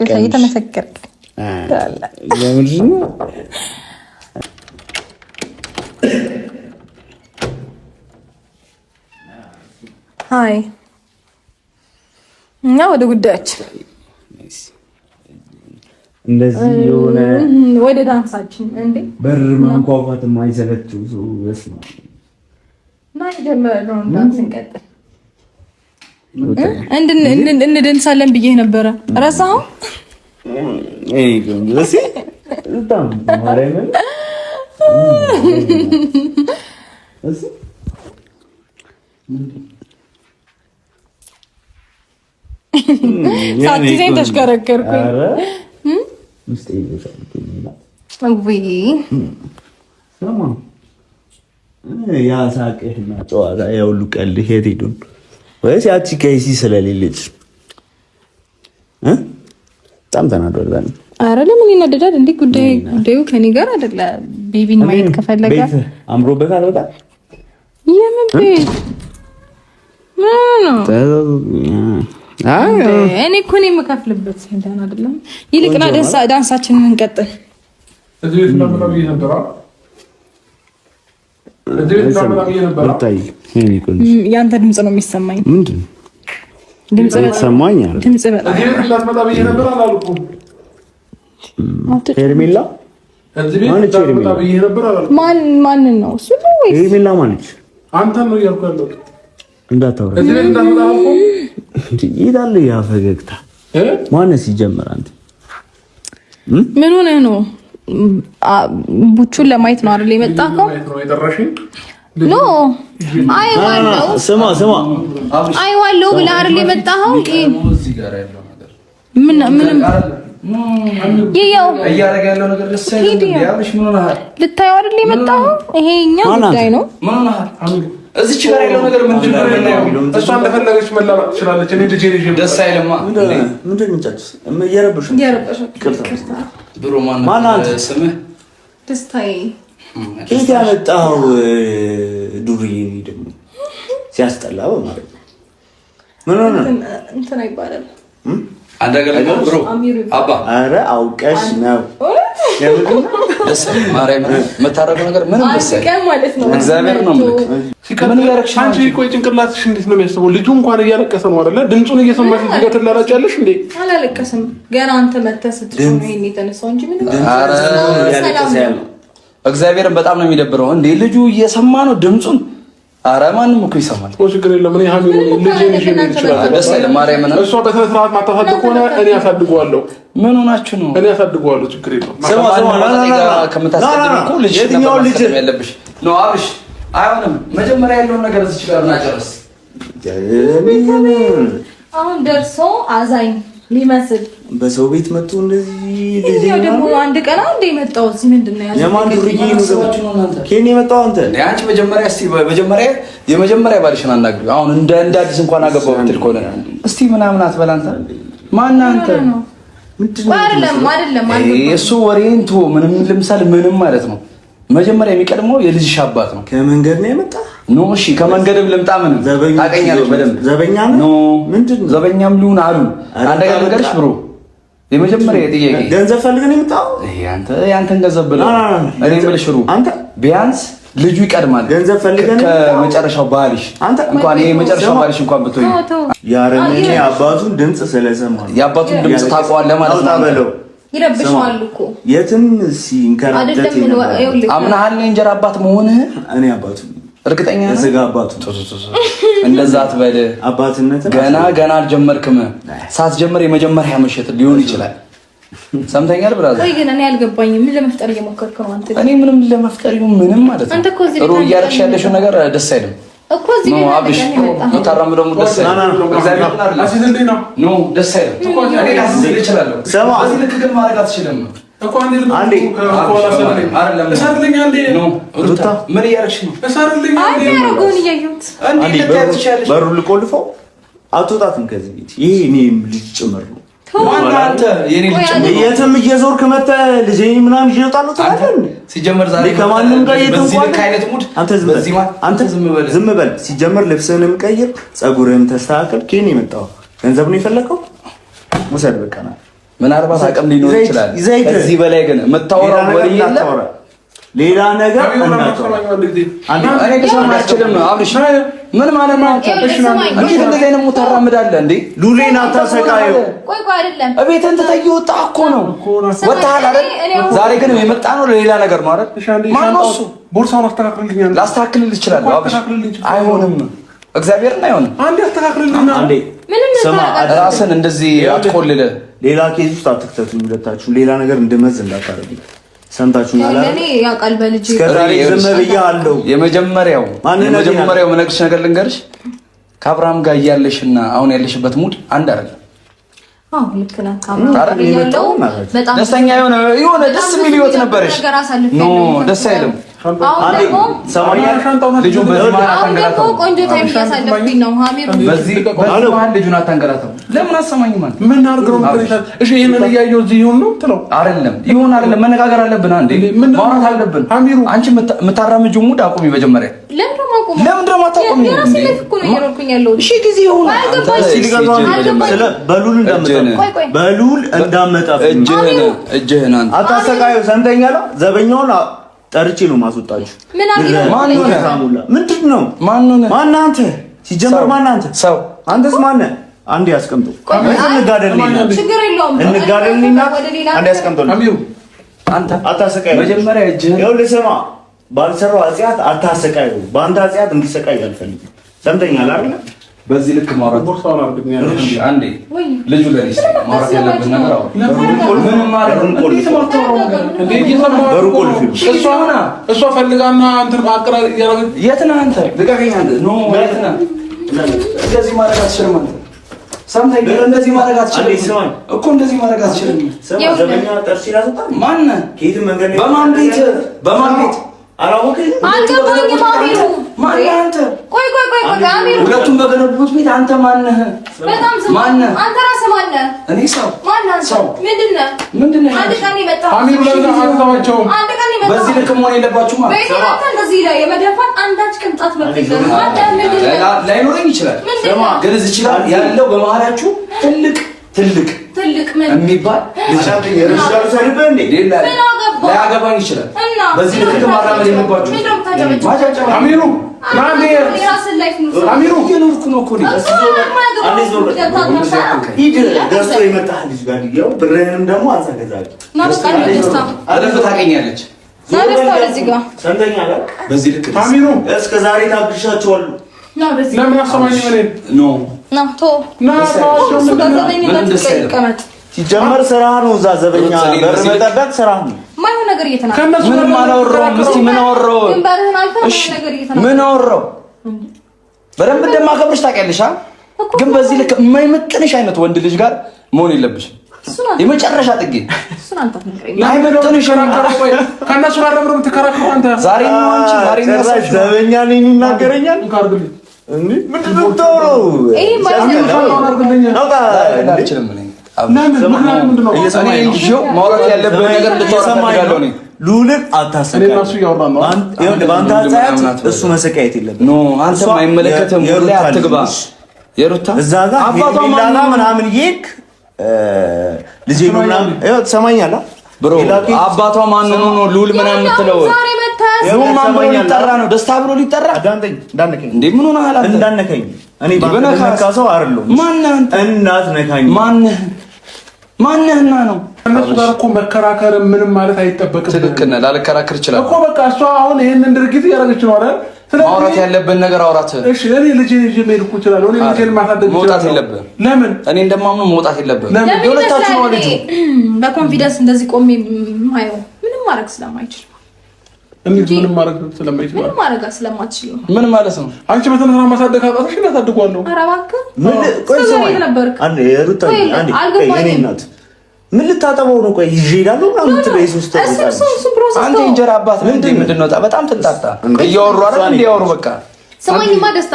የተመሰከርክ ለምንድን ነው? ሃይ እና ወደ ጉዳያችን እንደዚህ የሆነ ወደ ዳንሳችን እንዴ በር ማንኳኳት የማይሰለችው ሰው በስመ አብ ማን ጀመረው? ዳንስ እንቀጥል እንደንሳለን ብዬ ነበረ። ረሳኸው? ለሲ በጣም ማርያምን እሺ ሳትይዘኝ ተሽከረከርኩኝ። ምስጥ ይዘሻልኩኝና ወይ ሰማ ያ ሳቅህና ጨዋታ ያውሉ ቀልህ የት ሄዱን? ወይስ ያቺ ከይሲ ስለሌለች በጣም ተናዷል። አረ ለምን ይናደዳል እንዴ? ጉዳዩ ከኔ ጋር አይደለ። ቤቢን ማየት ከፈለገ ቤት አምሮበታል በጣም። የምን ቤት ነው? እኔ እኮ ነው የምከፍልበት እንትን አይደለም። ይልቅና ዳንሳችንን እንቀጥል። እዚህ ቤት እንደምናም ይነበራ እዚህ ቤት እንደምናም ይነበራ ያንተ ድምጽ ነው የሚሰማኝ። ምንድን ድምጽ ሰማኝ አይደል? ድምጽ በጣም እዚህ ቤት እንደምናም ይነበራ አላልኩም። ሄርሜላ እዚህ ቤት እንደምናም ይነበራ አላልኩም። ማን ነው እሱ? ነው ወይስ ሄርሜላ ማለች? አንተ ነው እያልኩ ያለሁት። እንዳታወራ እዚህ ቤት እንደምናም አላልኩም። ይላል ያ ፈገግታ ማነስ ይጀምር? አንተ ምን ሆነህ ነው? ቡቹን ለማየት ነው አይደል የመጣኸው? ኖ አይዋለው ስማ አይዋለው ብለህ አይደል የመጣኸው? እዚህ ጋር ያለው ነገር ምንም ይኸው እያደረገ ያለው ነገር ደስ አይልም። ያብሽ ምን ሆነሃል? ልታየው አይደል የመጣኸው? ይሄኛ ጉዳይ ነው። ምን ሆነሃል? እዚች ጋር ያለው ነገር ምንድን ነው? እሷ እንደፈለገች መላማት ትችላለች። እኔ ልጄ ደስ አይልማ። ምንድን ነው ጫጭስ እየረበሽ ብሮ ማን ስምህ? ደስታዬ ከየት ያመጣኸው ዱርዬ? ደግሞ ሲያስጠላ በማለት ምን ሆነ? እንትን አይባልም አንድ ነገር ብሮ አባ አረ አውቀሽ ነው ደስ ማርያም የምታረገው ነገር ምንም ደስ አይልም ማለት ነው። እግዚአብሔር ነው ምልክ ምን ያረክሽ አንቺ? ቆይ ጭንቅላትሽ እንዴት ነው የሚያስበው? ልጁ እንኳን እያለቀሰ ነው አይደለ? ድምጹን እየሰማሽ እዚህ ጋር ትላላጫለሽ እንዴ? አላለቀሰም ገና አንተ መተህ ስትጮህ ነው ይሄን የተነሳው እንጂ ምን አረ እግዚአብሔርን በጣም ነው የሚደብረው እንዴ! ልጁ እየሰማ ነው ድምጹን። አረ ማንም እኮ ይሰማል። ችግር የለም። እኔ ሀሚ ልጄ ይችላል። ደስ አይልም ማርያም ነው። እሷ በስነ ስርዓት ማታሳድግ ሆነ እኔ ያሳድገዋለሁ። ምን ሆናችሁ ነው? እኔ ያሳድገዋለሁ። ችግር የለም። ከምታስቀድም እኮ ልጅ ያለብሽ ነው አብሽ። አይሆንም። መጀመሪያ ያለውን ነገር እዚህ ጋር እናጨርስ። አሁን ደርሶ አዛኝ ሊመስል በሰው ቤት መጥቶ እንደዚህ ልጅ ነው ደግሞ አንድ ቀን አንዴ መጣው። እዚህ ምንድነው ያለው? የማን ዱርዬ ነው ሰዎችን ነው አንተ? ከኔ መጣው አንተ? አንቺ መጀመሪያ እስቲ የመጀመሪያ ባልሽን አናግሪው። አሁን እንደ አዲስ እንኳን አገባው ብትል ከሆነ እስቲ ምናምን አትበል አንተ። ማን አንተ? ምንድነው? አይደለም እሱ ወሬን ተው። ምንም ለምሳሌ ምንም ማለት ነው። መጀመሪያ የሚቀድመው የልጅሽ አባት ነው። ከመንገድ ነው የመጣ ኖ እሺ፣ ከመንገድም ልምጣ ምንም ታውቀኛለሽ በደንብ ዘበኛ ነው። ምንድነው ዘበኛም ሊሆን አሉ አንድ ነገር ነገርሽ ብሮ የመጀመሪያ ጥያቄ ገንዘብ ፈልገን የመጣው ያንተን ገንዘብ ብለው እኔ የምልሽ ሩ አንተ ቢያንስ ልጁ ይቀድማል። ገንዘብ ፈልገን ከመጨረሻው ባልሽ አንተ እንኳን ይሄ መጨረሻው ባልሽ እንኳን ብትሆይ ያረመኔ አባቱን ድምጽ ስለሰማ የአባቱን ድምጽ ታውቀዋለህ ማለት ነው። ይረብሻል እኮ የትም ሲንከራተት አምናሃል የእንጀራ አባት መሆንህ። እኔ አባቱ እርግጠኛ ነህ? የሥጋ አባቱ እንደዛ አትበል። አባትነት ገና አልጀመርክም። ሳትጀምር የመጀመሪያ ምሽት ሊሆን ይችላል። ሰምተኛል ብራዘር? ወይ ግን እኔ አልገባኝም። ምን ለመፍጠር እየሞከርክ ነው አንተ? እኔ ምንም ለመፍጠር ምንም ማለት ነው። አንተ እኮ እዚህ ጥሩ እያደረግሽ ያለሽው ነገር ደስ አይልም እኮ እዚህ ነው አብሽ ታራምደው ደስ አይልም። እግዚአብሔር ይናርላ አሲዝልኝ ነው ኖ ደስ አይልም። እኔ ላስይዝ እችላለሁ። ሰማ እዚህ ልክ ግን ማድረግ አትችልም እኮ አንዴ ሩታ ምን እያደረግሽ ነው? ያረገውን እያየሁት በሩን ልቆልፈው። አትወጣትም ከዚህ ቤት። ይሄ እኔ ልጅ ጭምር ነው። አንተ የኔ ልጅ የትም እየዞርክ መተህ ልጄ ምናምን ይዤ እወጣለሁ ትላለህ። ሲጀመር ዛሬ ከማንም ጋር በዚህ ልክ አይነት ሙድ አንተ ዝም በል። ሲጀመር ልብስህንም ቀይር፣ ፀጉርህም ተስተካከል። ከኔ የመጣው ገንዘብ ነው የፈለከው? ውሰድ በቃ ና ምናልባት አቅም ሊኖር ይችላል። ከዚህ በላይ ግን የምታወራው ወሬ የለም። ሌላ ነገር እኔ ልሰማ አልችልም ነው አብርሽ። ምን ማለት ነው? እንዴት እንደዚህ አይነት ሙት ታራምዳለህ እንዴ? ሉሌን አታሰቃየው። ቆይ አይደለም እቤትን ትተህ ወጣህ እኮ ነው። ወጣህ አይደል? ዛሬ ግን የመጣ ነው ለሌላ ነገር ነው አይደል? ማነው እሱ? ቦርሳውን አስተካክልልኝ። ላስተካክልልህ እችላለሁ አብርሽ። አይሆንም፣ እግዚአብሔርን አይሆንም። አንዴ አስተካክልልኝ። አንዴ ስማ፣ ራስን እንደዚህ አትቆልለ። ሌላ ኬዝ ውስጥ አትክተቱ። ሁለታችሁ ሌላ ነገር እንደመዝ እንዳታረጉ። ሰምታችሁኛል አይደል? ለኔ ያውቃል በልጅ እስከዛሬ ዝም ብያለሁ። የመጀመሪያው መነግርሽ ነገር ልንገርሽ፣ ከአብርሃም ጋር እያለሽና አሁን ያለሽበት ሙድ አንድ አይደለም። አዎ ልክ ነህ። ከአብርሃም ያለው በጣም ደስተኛ የሆነ ደስ የሚል ህይወት ነበረሽ። ኖ ደስ አይልም። አሁን ደግሞ ልጁን በዚህ መሀል አታንገላታው። ቆንጆ ታይም እያሳለፍኩኝ ነው። ሀሚሩ በዚህ መሀል ልጁን አታንገላታው። ለምን አሰማኝም አንተ? ምን አድርገው ነው? እሺ ይሄንን እያየሁ እዚህ ይሁን ነው ትለው አይደለም? ይሁን አይደለም? መነጋገር አለብን። አንዴ ማውራት አለብን። ሀሚሩ አንቺ የምታራምጂው ሙድ አቁሚ መጀመሪያ። ለምን ደግሞ አታቆሚ? የራሴ ላይፍ እኮ ነው እየኖርኩኝ ያለሁት። እሺ ጊዜ ይሁን በሉል እንዳመጣ እጅህን አንተ አታሰቃየው። ሰምተኛለህ? ዘበኛውን ጠርቼ ነው ማስወጣችሁ። ምንድን ነው? ማን አንተ? ሲጀመር ማን አንተ? ሰው አንተስ ማን? አንዴ ያስቀምጡ። እንጋደልኝና አንዴ ያስቀምጡ። አንተ አታሰቃየው። መጀመሪያ እጅህን ይኸውልህ ስማ፣ ባልሰራው ኃጢአት አታሰቃየው። በአንተ ኃጢአት እንዲሰቃይ አልፈልግም። ሰምተኛል አይደል? በዚህ ልክ ማውራት ቦርሳውን አርግኛል። እሺ አንዴ ልጁ ለሪስ ማውራት ያለብን ነገር አውራ። ምንም ማለት እሷ ፈልጋና እንትን ባቀራ ያረግ የት ነህ አንተ? ልቀቀኝ አንተ። ኖ የት ነህ? እንደዚህ ማድረግ አትችልም አንተ። ሰምተኝ። እንደዚህ ማድረግ አትችልም እኮ እንደዚህ ማድረግ አትችልም። ዘበኛ ጠርቼ ላስወጣ። ማን ነህ? ከየት መንገድ ነው? በማን ቤት አላወቅኝ። አልገባኝም። አሚሩ ማን አንተ? ቆይ አሚሩ ሁለቱም በገነቡት ቤት አንተ ማን ነህ? በጣም ስማ፣ አንተ ራስህ ማን ነህ? እኔ ሰው ማን ነህ? ሰው ምንድን ነህ? አንድ ቀን የመጣው አሚሩ ለምን አታዋቸው? አንድ ቀን የመጣው በዚህ ልክ መሆን የለባችሁም ማለት ነው። በእናንተ እንደዚህ ላይ የመደፋት አንዳች ቅንጣት መጥተህ ላይኖረኝ ይችላል፣ ግን እዚህ ይችላል ያለው በመሀላችሁ ትልቅ ምን የሚባል ላያገባኝ ይችላል። በዚህ ልክ ማራመድ የለባችሁ። አሚሩ አሚሩ የኖርኩ ነው እኮ ደርሶ የመጣህ ልጅ ጋር ያው ብርህንም ደግሞ አልተገዛልኝ። ታውቀኛለች። በዚህ ልክ አሚሩ እስከ ዛሬ ታግሻቸዋለሁ። ለምን አሰማኝ? ሲጀመር ስራ ነው። እዛ ዘበኛ በር መጠበቅ ስራ ነው። ማይሆን ነገር እየተናገረ ምንም አላወራሁም። እስኪ ምን አወራሁ? ምን አወራሁ? በደንብ እንደማከብርሽ ታውቂያለሽ። ግን በዚህ ልክ የማይመጥንሽ አይነት ወንድ ልጅ ጋር መሆን የለብሽም። የመጨረሻ ጥጌ ከእነሱ ጋር ለምን የምትከራከረው አንተ? ዛሬ ነው አንቺ ዛሬ ነው ዘበኛ ነኝ ይናገረኛል። እንዴ ምንድን ነው የምታወራው? ማውራት ያለብህ ነገር እንድታወራ ሉልን አታሰቃየው። እሱ መሰቃየት የለብህም። አንተ አይመለከትም። ሁሌ አትግባ። የሩታ እዛ ጋር ምናምን ይክ ልጄ ነው ምናምን ትሰማኛለህ? ብሮ አባቷ ማን ነው ሉል ምናምን የምትለው? ማን ብሎ ሊጠራ ነው? ደስታ ብሎ ሊጠራ? እንዳነከኝ እንዴ ምን ሆነሃል አንተ? እንዳነከኝ እኔ ባነካ ሰው አይደለሁም። ማነህ አንተ? እናት ነካኝ። ማነህና ነው? እነሱ ጋር እኮ መከራከር ምንም ማለት አይጠበቅም። ትክክል ነህ። ላልከራከር ይችላል እኮ በቃ እሷ አሁን ይሄንን ድርጊት እያደረገች ነው አይደል? ማውራት ያለብን ነገር አውራት። እሺ እኔ ልጄን ይዤ መሄድ እኮ እችላለሁ። እኔ ልጄን ማሳደግ መውጣት የለብህም። ለምን? እኔ እንደማምኑ መውጣት የለብህም። የሁለታችሁ ነው ልጁ። በኮንፊደንስ እንደዚህ ቆሜ ማየው ምንም ማድረግ ስለማይችል ምንም ማድረግ ስለማትችል ነው። ምን ማለት ነው? አንቺ በተነሳ ማሳደግ አቃተሽ? እና ታድጓለሁ። ኧረ እባክህ ቆይ ሰማይ አንዴ ሩታ አንዴ እናት ምን ልታጠበው ነው? ቆይ ይዤ እሄዳለሁ ምናምን የምትለው የሶስት አንተ እንጀራ አባት ምንድን ነው? በጣም ትንጣጣ እያወሩ አይደል? እንዲያወሩ በቃ ስማኝማ ደስታ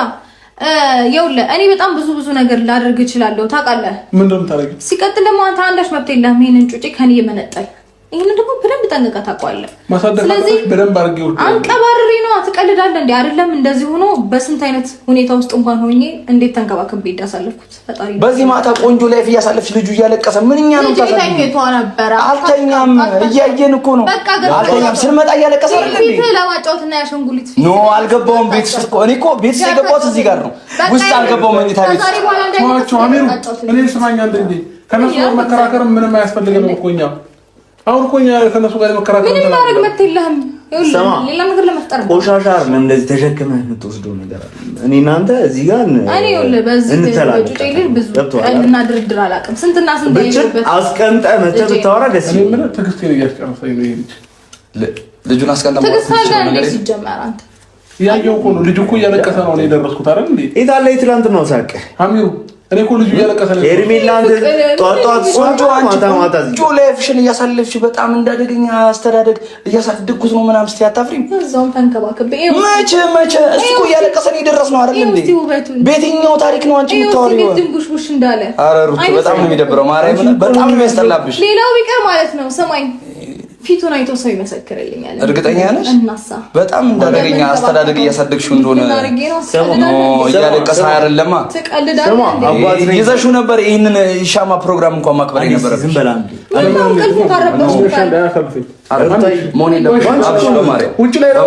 ይኸውልህ እኔ በጣም ብዙ ነገር ላደርግ እችላለሁ ታውቃለህ። ምንድን ነው የምታደርጊው? ሲቀጥል ደግሞ አንተ አንዳች መብት የለህም ይሄንን ጩጬ ከኔ የመነጠል ይሄንን ደግሞ በደንብ ጠንቀቀህ ታውቃለህ። ስለዚህ በደንብ አድርጌው አንቀባርሪ ነው ትቀልዳለህ እንዴ? አይደለም እንደዚህ ሆኖ በስንት አይነት ሁኔታ ውስጥ እንኳን ሆኜ እንዴት ተንከባክቤ እንዳሳለፍኩት ፈጣሪ። በዚህ ማታ ቆንጆ ላይፍ እያሳለፍሽ ልጁ እያለቀሰ ምንኛ ነው ታሳለፍ? አልተኛም እያየን እኮ ነው። አልተኛም ስንመጣ እያለቀሰ አይደል እንዴ? ፊት ለማጫወትና ያሸንጉሊት ፊት ኖ አልገባውም። ቤት ውስጥ እኮ እኔ እኮ ቤት ውስጥ የገባሁት እዚህ ጋር ነው። ውስጥ አልገባውም። መኝታ ቤት ሰማችሁ? አሚሩ እኔ ስማኛ እንዴ ከነሱ ጋር መከራከር ምንም አያስፈልገንም እኮ እኛ አሁን እኮ እኛ ከነሱ ጋር መከራከር ምንም ማድረግ መጥተልህም ሌላ ነገር ለመፍጠር ነው። ቆሻሻ አይደለም እንደዚህ ተሸክመህ የምትወስደው ነገር አለ። እኔ እናንተ እዚህ ጋር እኔ ይኸውልህ በዚህ በጩጬልህ ብዙ ቀልና ድርድር አላውቅም። ስንትና ስንት ያየሁበት አስቀምጠህ መተህ ብታወራ ደስ ይለኛል። ምን ትዕግስቴን እያስጨረሰኝ ነው ይሄ ልጅ አስቀምጠህ ትዕግስት አለ እንዴ ሲጀመር አንተ ያየው እኮ ነው። ልጁ እኮ እያለቀሰ ነው እኔ ደረስኩት አይደል እንዴ? የታለ የትላንትናው ሳቅ አሚሩ እኔ እኮ ልጁ እያለቀሰ ነው። ኤርሚላንድ ጧጧት ሷንጆ ማታ ማታ ጆ ላይፍሽን እያሳለፍሽ በጣም እንዳደገኛ አስተዳደግ እያሳደግኩት ነው ምናምን ስትይ አታፍሪም? እዛው ተንከባከበ መቼ እሱ እያለቀሰ ነው የደረስነው አይደል እንዴ? በየትኛው ታሪክ ነው አንቺ የምታወሪው? ድንጉሽጉሽ እንዳለ ኧረ ሩት በጣም ነው የሚደብረው። ማርያም በጣም ነው የሚያስጠላብሽ። ሌላው ቢቀር ማለት ነው ሰማኝ ፊቱን አይቶ ሰው ይመሰክርልኛል። እርግጠኛ ነሽ? እናሳ በጣም እንዳደገኛ አስተዳደግ እያሳደግሽው እንደሆነ እያለቀሰ አይደለማ። ተቀልዳለህ ይዘሽው ነበር። ይሄንን ሻማ ፕሮግራም እንኳን ማክበር የነበረ ዝም በላ እንዴ ውጭ ላይ ነው